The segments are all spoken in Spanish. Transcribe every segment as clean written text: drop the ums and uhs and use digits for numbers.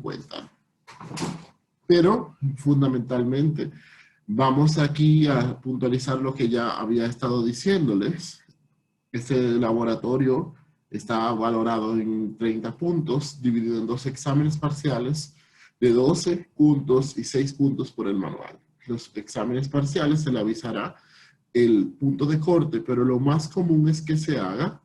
cuenta. Pero, fundamentalmente, vamos aquí a puntualizar lo que ya había estado diciéndoles. Este laboratorio está valorado en 30 puntos, dividido en 2 exámenes parciales de 12 puntos y 6 puntos por el manual. Los exámenes parciales se le avisará el punto de corte, pero lo más común es que se haga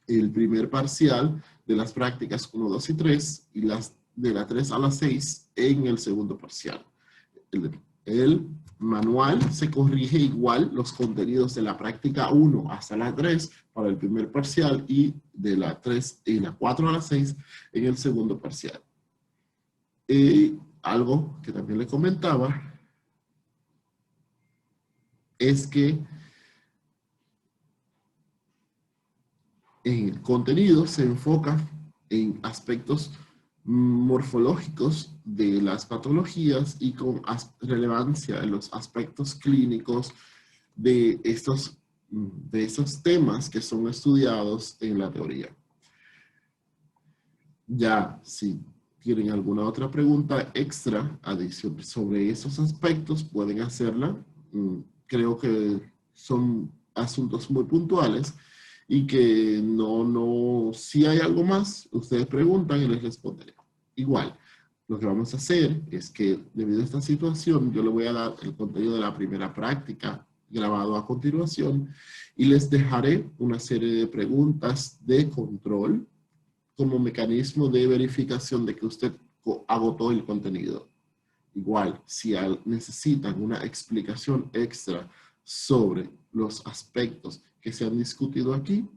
el primer parcial de las prácticas 1, 2 y 3 y las de la 3 a la 6 en el segundo parcial. El manual se corrige igual los contenidos de la práctica 1 hasta la 3 para el primer parcial y de la 3 y la 4 a la 6 en el segundo parcial. Algo que también le comentaba es que el contenido se enfoca en aspectos morfológicos de las patologías y con relevancia en los aspectos clínicos de estos temas que son estudiados en la teoría. Ya, si tienen alguna otra pregunta extra adicional sobre esos aspectos, pueden hacerla. Creo que son asuntos muy puntuales y que si hay algo más, ustedes preguntan y les responderé. Igual, lo que vamos a hacer es que debido a esta situación, yo le voy a dar el contenido de la primera práctica grabado a continuación y les dejaré una serie de preguntas de control como mecanismo de verificación de que usted agotó el contenido. Igual, si necesitan una explicación extra sobre los aspectos que se han discutido aquí,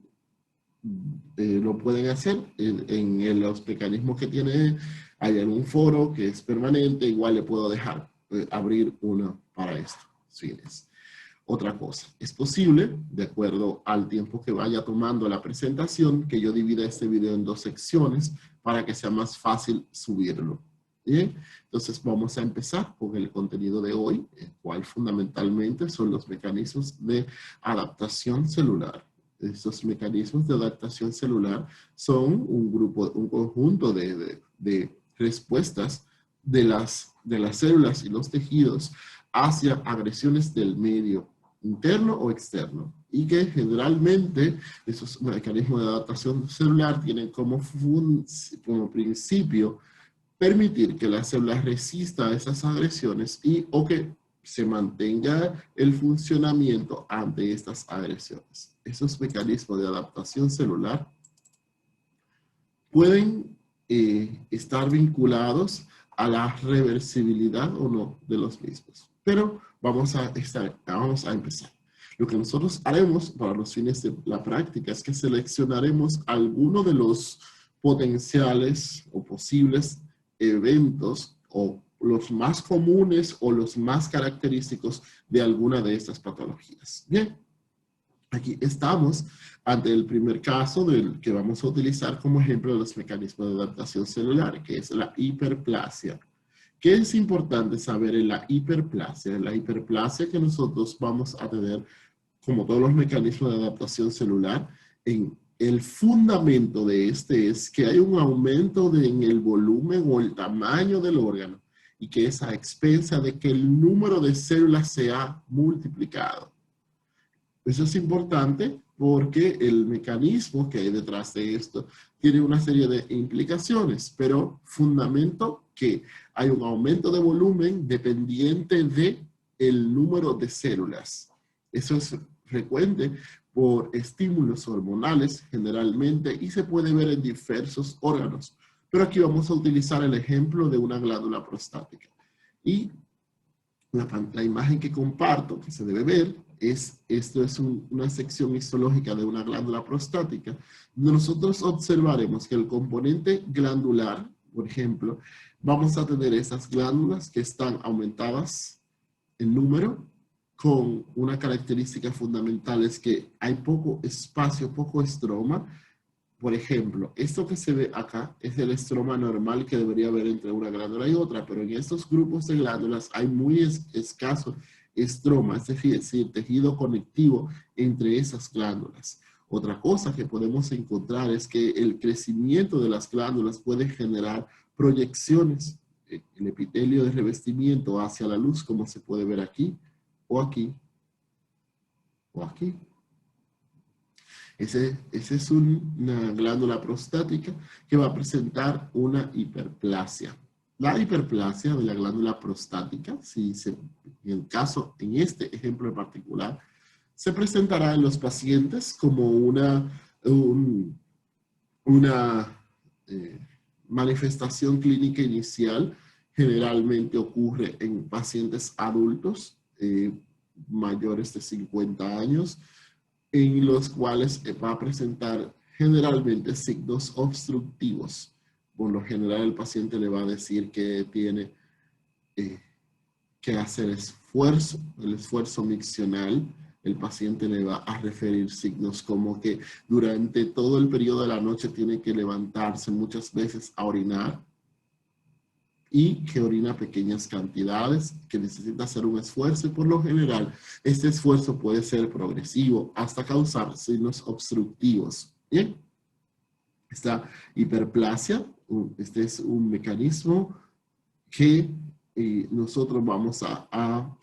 lo pueden hacer en los mecanismos que tiene. Hay en un foro que es permanente, igual le puedo dejar abrir una para estos fines. Otra cosa, es posible, de acuerdo al tiempo que vaya tomando la presentación, que yo divida este video en 2 secciones para que sea más fácil subirlo. Bien, entonces vamos a empezar con el contenido de hoy, el cual fundamentalmente son los mecanismos de adaptación celular. Estos mecanismos de adaptación celular son un conjunto de respuestas de las células y los tejidos hacia agresiones del medio interno o externo, y que generalmente esos mecanismos de adaptación celular tienen como principio permitir que la célula resista a esas agresiones o que se mantenga el funcionamiento ante estas agresiones. Esos mecanismos de adaptación celular pueden estar vinculados a la reversibilidad o no de los mismos. Pero vamos a empezar. Lo que nosotros haremos para los fines de la práctica es que seleccionaremos alguno de los potenciales o posibles eventos o los más comunes o los más característicos de alguna de estas patologías. Bien, aquí estamos ante el primer caso del que vamos a utilizar como ejemplo de los mecanismos de adaptación celular, que es la hiperplasia. ¿Qué es importante saber en la hiperplasia? En la hiperplasia que nosotros vamos a tener, como todos los mecanismos de adaptación celular, el fundamento de este es que hay un aumento en el volumen o el tamaño del órgano y que es a expensa de que el número de células se ha multiplicado. Eso es importante porque el mecanismo que hay detrás de esto tiene una serie de implicaciones, pero fundamento que hay un aumento de volumen dependiente del número de células. Eso es frecuente por estímulos hormonales generalmente y se puede ver en diversos órganos. Pero aquí vamos a utilizar el ejemplo de una glándula prostática. Y la imagen que comparto, que se debe ver, esto es una sección histológica de una glándula prostática, donde nosotros observaremos que el componente glandular, por ejemplo, vamos a tener esas glándulas que están aumentadas en número, con una característica fundamental es que hay poco espacio, poco estroma. Por ejemplo, esto que se ve acá es el estroma normal que debería haber entre una glándula y otra, pero en estos grupos de glándulas hay muy escaso estroma, es decir, tejido conectivo entre esas glándulas. Otra cosa que podemos encontrar es que el crecimiento de las glándulas puede generar proyecciones, el epitelio de revestimiento hacia la luz, como se puede ver aquí, o aquí, o aquí. Esa es una glándula prostática que va a presentar una hiperplasia. La hiperplasia de la glándula prostática, en este ejemplo en particular, se presentará en los pacientes como una manifestación clínica inicial. Generalmente ocurre en pacientes adultos mayores de 50 años, en los cuales va a presentar generalmente signos obstructivos. Por lo general el paciente le va a decir que tiene que hacer esfuerzo, el esfuerzo miccional. El paciente le va a referir signos como que durante todo el periodo de la noche tiene que levantarse muchas veces a orinar, y que orina pequeñas cantidades, que necesita hacer un esfuerzo, y por lo general este esfuerzo puede ser progresivo hasta causar signos obstructivos. Bien, esta hiperplasia, este es un mecanismo que nosotros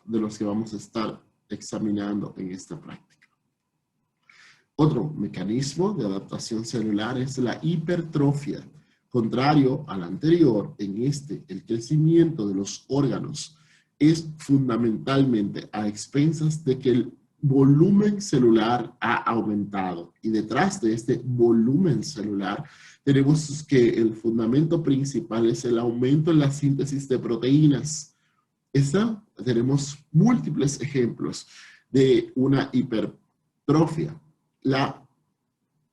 de los que vamos a estar examinando en esta práctica. Otro mecanismo de adaptación celular es la hipertrofia. Contrario al anterior, el crecimiento de los órganos es fundamentalmente a expensas de que el volumen celular ha aumentado. Y detrás de este volumen celular tenemos que el fundamento principal es el aumento en la síntesis de proteínas. Tenemos múltiples ejemplos de una hipertrofia. La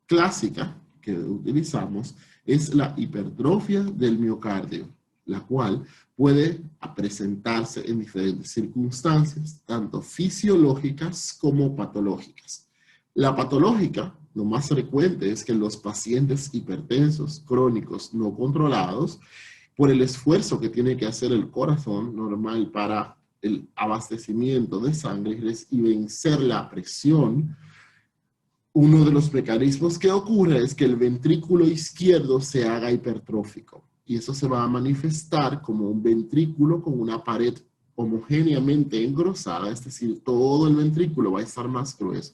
clásica que utilizamos es la hipertrofia del miocardio, la cual puede presentarse en diferentes circunstancias, tanto fisiológicas como patológicas. La patológica, lo más frecuente es que los pacientes hipertensos crónicos no controlados, por el esfuerzo que tiene que hacer el corazón normal para el abastecimiento de sangre y vencer la presión, uno de los mecanismos que ocurre es que el ventrículo izquierdo se haga hipertrófico, y eso se va a manifestar como un ventrículo con una pared homogéneamente engrosada, es decir, todo el ventrículo va a estar más grueso,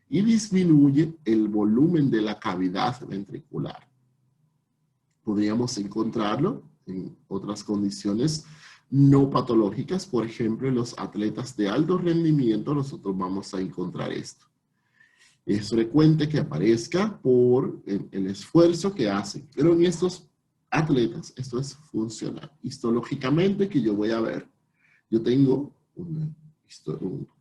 y disminuye el volumen de la cavidad ventricular. Podríamos encontrarlo en otras condiciones no patológicas, por ejemplo, en los atletas de alto rendimiento nosotros vamos a encontrar esto. Es frecuente que aparezca por el esfuerzo que hacen, pero en estos atletas esto es funcional. Histológicamente, que yo voy a ver, yo tengo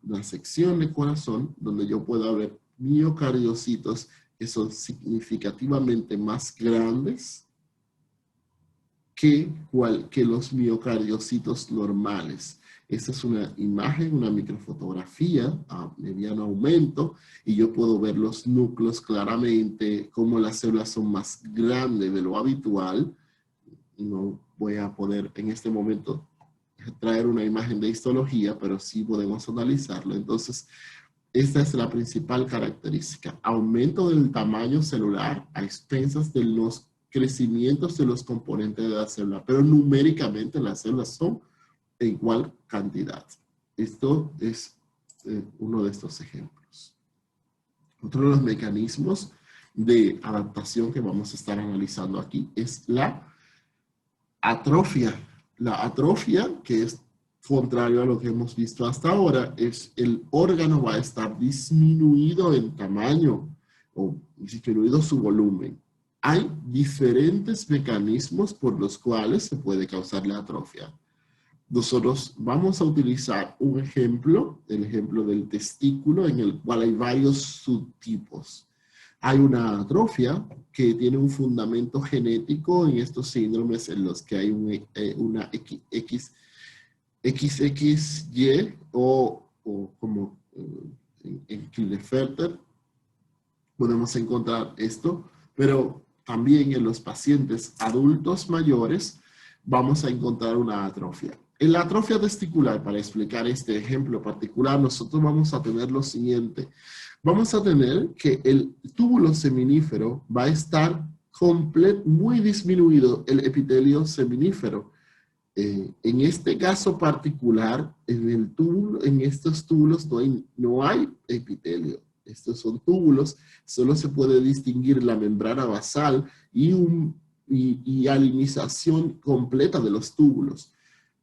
una sección de corazón donde yo puedo ver miocardiocitos que son significativamente más grandes que los miocardiocitos normales. Esta es una imagen, una microfotografía a mediano aumento, y yo puedo ver los núcleos claramente, cómo las células son más grandes de lo habitual. No voy a poder en este momento traer una imagen de histología, pero sí podemos analizarlo. Entonces, esta es la principal característica: aumento del tamaño celular a expensas de los crecimientos de los componentes de la célula, pero numéricamente las células son de igual cantidad. Esto es uno de estos ejemplos. Otro de los mecanismos de adaptación que vamos a estar analizando aquí es la atrofia. La atrofia, que es contrario a lo que hemos visto hasta ahora, es el órgano va a estar disminuido en tamaño o disminuido su volumen. Hay diferentes mecanismos por los cuales se puede causar la atrofia. Nosotros vamos a utilizar un ejemplo, el ejemplo del testículo, en el cual hay varios subtipos. Hay una atrofia que tiene un fundamento genético en estos síndromes en los que hay una XXY o como en Klinefelter podemos encontrar esto, pero también en los pacientes adultos mayores vamos a encontrar una atrofia. En la atrofia testicular, para explicar este ejemplo particular, nosotros vamos a tener lo siguiente. Vamos a tener que el túbulo seminífero va a estar muy disminuido el epitelio seminífero. En este caso particular, en estos túbulos no hay epitelio. Estos son túbulos, solo se puede distinguir la membrana basal y alinización completa de los túbulos.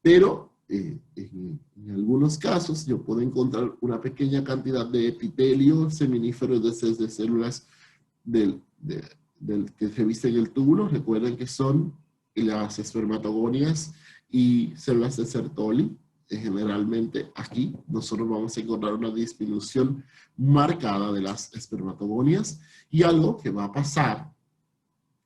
Pero en algunos casos yo puedo encontrar una pequeña cantidad de epitelio seminífero de células del que revisten el túbulo. Recuerden que son las espermatogonias y células de Sertoli. Generalmente aquí nosotros vamos a encontrar una disminución marcada de las espermatogonias, y algo que va a pasar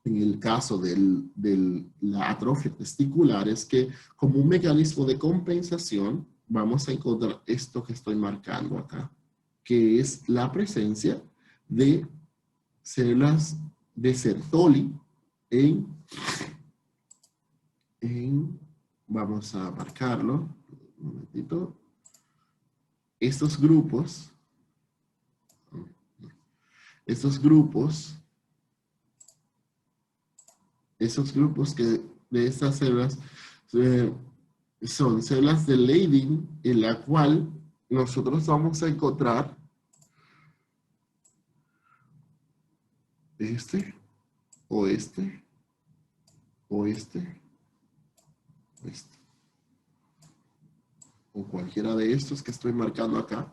en el caso de la atrofia testicular es que, como un mecanismo de compensación, vamos a encontrar esto que estoy marcando acá, que es la presencia de células de Sertoli vamos a marcarlo, un momentito, estos grupos que de estas células son células de Leydig, en la cual nosotros vamos a encontrar este, o este, o cualquiera de estos que estoy marcando acá.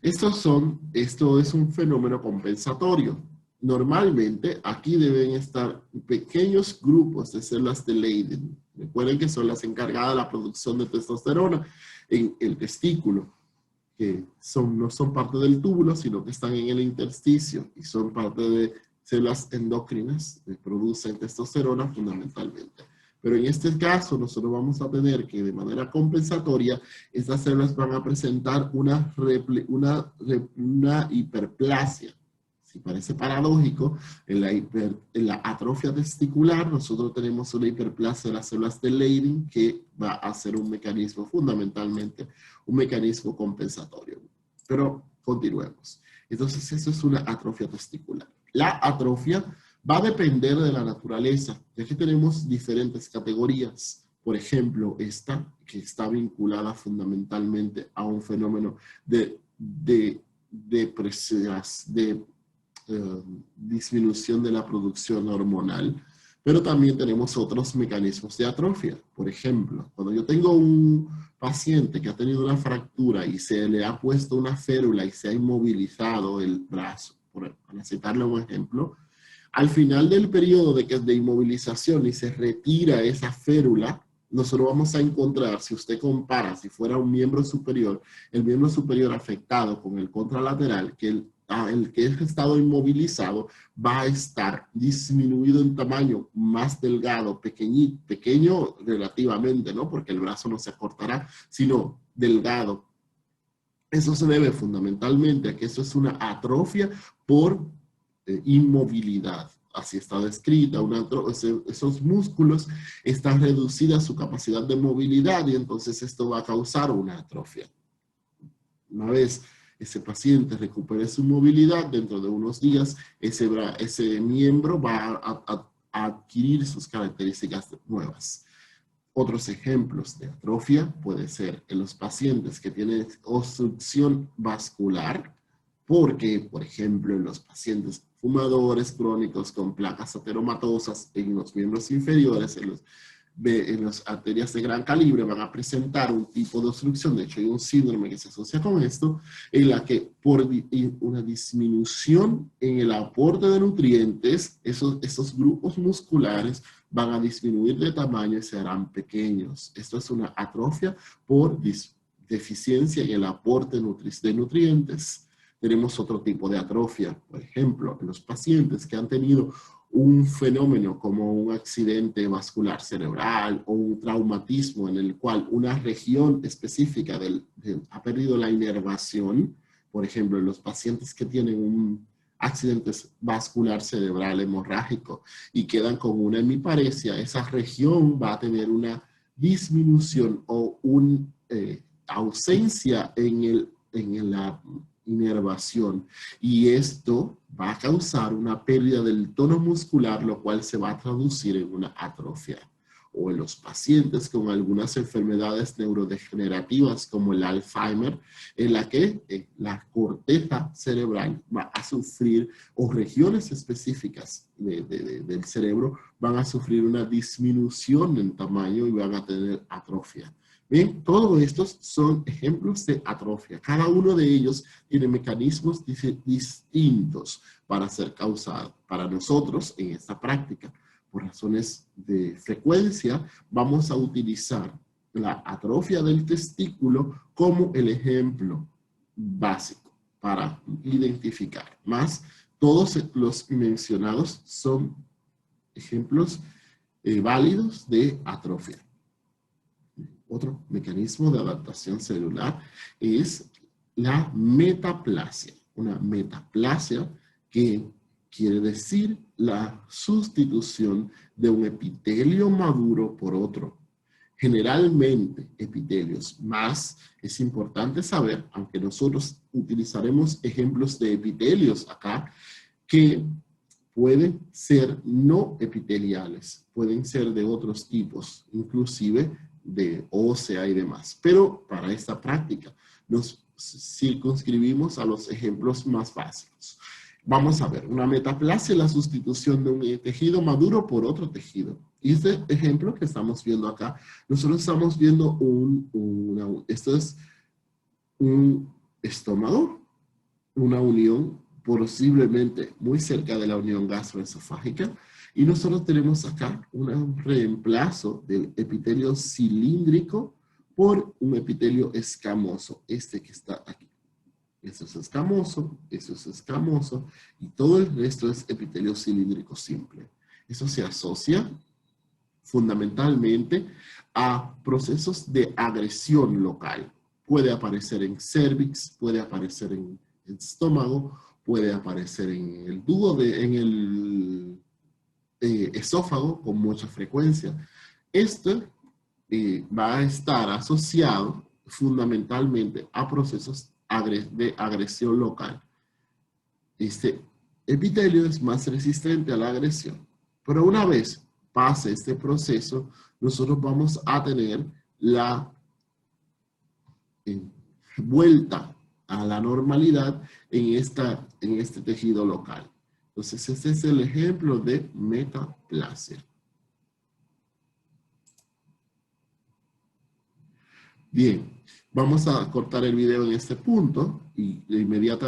Esto es un fenómeno compensatorio. Normalmente aquí deben estar pequeños grupos de células de Leydig. Recuerden que son las encargadas de la producción de testosterona en el testículo, que no son parte del túbulo, sino que están en el intersticio y son parte de células endocrinas que producen testosterona fundamentalmente. Pero en este caso nosotros vamos a tener que de manera compensatoria estas células van a presentar una hiperplasia. Si parece paradójico, en la atrofia testicular nosotros tenemos una hiperplasia de las células de Leydig que va a ser un mecanismo fundamentalmente, un mecanismo compensatorio. Pero continuemos. Entonces eso es una atrofia testicular. La atrofia va a depender de la naturaleza, ya que tenemos diferentes categorías. Por ejemplo, esta, que está vinculada fundamentalmente a un fenómeno de disminución de la producción hormonal, pero también tenemos otros mecanismos de atrofia. Por ejemplo, cuando yo tengo un paciente que ha tenido una fractura y se le ha puesto una férula y se ha inmovilizado el brazo, para citarle un ejemplo, al final del periodo de inmovilización y se retira esa férula, nosotros vamos a encontrar, si usted compara, si fuera un miembro superior, el miembro superior afectado con el contralateral, que el que ha estado inmovilizado va a estar disminuido en tamaño, más delgado, pequeño relativamente, ¿no? Porque el brazo no se acortará, sino delgado. Eso se debe fundamentalmente a que eso es una atrofia por inmovilidad. Así está descrita, esos músculos están reducidas su capacidad de movilidad y entonces esto va a causar una atrofia. Una vez ese paciente recupere su movilidad, dentro de unos días ese miembro va a adquirir sus características nuevas. Otros ejemplos de atrofia puede ser en los pacientes que tienen obstrucción vascular, porque, por ejemplo, en los pacientes fumadores crónicos con placas ateromatosas en los miembros inferiores, en las arterias de gran calibre, van a presentar un tipo de obstrucción. De hecho, hay un síndrome que se asocia con esto, en la que por una disminución en el aporte de nutrientes, esos grupos musculares van a disminuir de tamaño y se harán pequeños. Esto es una atrofia por deficiencia en el aporte de nutrientes. Tenemos otro tipo de atrofia, por ejemplo, en los pacientes que han tenido un fenómeno como un accidente vascular cerebral o un traumatismo en el cual una región específica ha perdido la inervación. Por ejemplo, en los pacientes que tienen un accidente vascular cerebral hemorrágico y quedan con una hemiparesia, esa región va a tener una disminución o una ausencia en la inervación, y esto va a causar una pérdida del tono muscular, lo cual se va a traducir en una atrofia. O en los pacientes con algunas enfermedades neurodegenerativas como el Alzheimer, en la que la corteza cerebral va a sufrir, o regiones específicas del cerebro van a sufrir una disminución en tamaño y van a tener atrofia. Bien, todos estos son ejemplos de atrofia. Cada uno de ellos tiene mecanismos distintos para ser causado. Para nosotros, en esta práctica, por razones de frecuencia, vamos a utilizar la atrofia del testículo como el ejemplo básico para identificar. Más, todos los mencionados son ejemplos válidos de atrofia. Otro mecanismo de adaptación celular es la metaplasia. Una metaplasia que quiere decir la sustitución de un epitelio maduro por otro. Generalmente epitelios, más es importante saber, aunque nosotros utilizaremos ejemplos de epitelios acá, que pueden ser no epiteliales, pueden ser de otros tipos, inclusive de ósea y demás. Pero para esta práctica nos circunscribimos a los ejemplos más básicos. Vamos a ver, una metaplasia es la sustitución de un tejido maduro por otro tejido. Y este ejemplo que estamos viendo acá, nosotros estamos viendo esto es un estómago, una unión posiblemente muy cerca de la unión gastroesofágica, y nosotros tenemos acá un reemplazo del epitelio cilíndrico por un epitelio escamoso, este que está aquí. Eso es escamoso, y todo el resto es epitelio cilíndrico simple. Eso se asocia fundamentalmente a procesos de agresión local. Puede aparecer en cervix, puede aparecer en el estómago, puede aparecer en el en el esófago con mucha frecuencia. Esto va a estar asociado fundamentalmente a procesos de agresión local. Este epitelio es más resistente a la agresión, pero una vez pase este proceso, nosotros vamos a tener la vuelta a la normalidad en este tejido local. Entonces, este es el ejemplo de metaplasia. Bien, vamos a cortar el video en este punto y inmediatamente